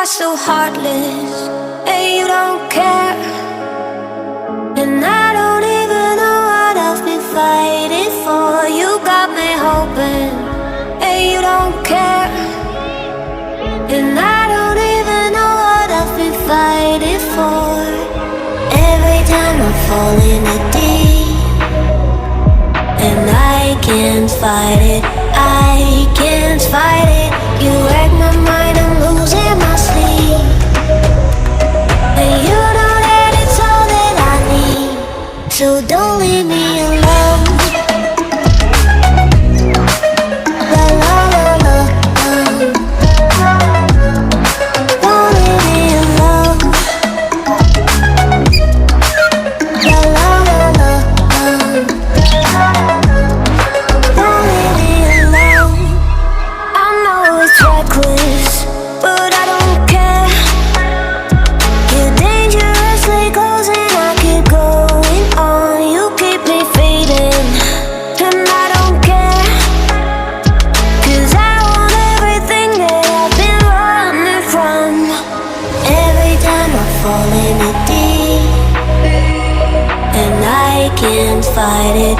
are so heartless, and you don't care. And I don't even know what I've been fighting for. You got me hoping, and you don't care. And I don't even know what I've been fighting for. Every time I fall in the deep, and I can't fight it, I can't fight it. You wreck my mind, I'm losing my sleep. And you know that it's all that I need, so don't leave me alone. La la la la, don't leave me alone. La la la la, don't leave me alone. I know it's reckless, but I don't care. You're dangerously close and I keep going on. You keep me fading, and I don't care. 'Cause I want everything that I've been running from. Every time I fall in the deep, and I can't fight it,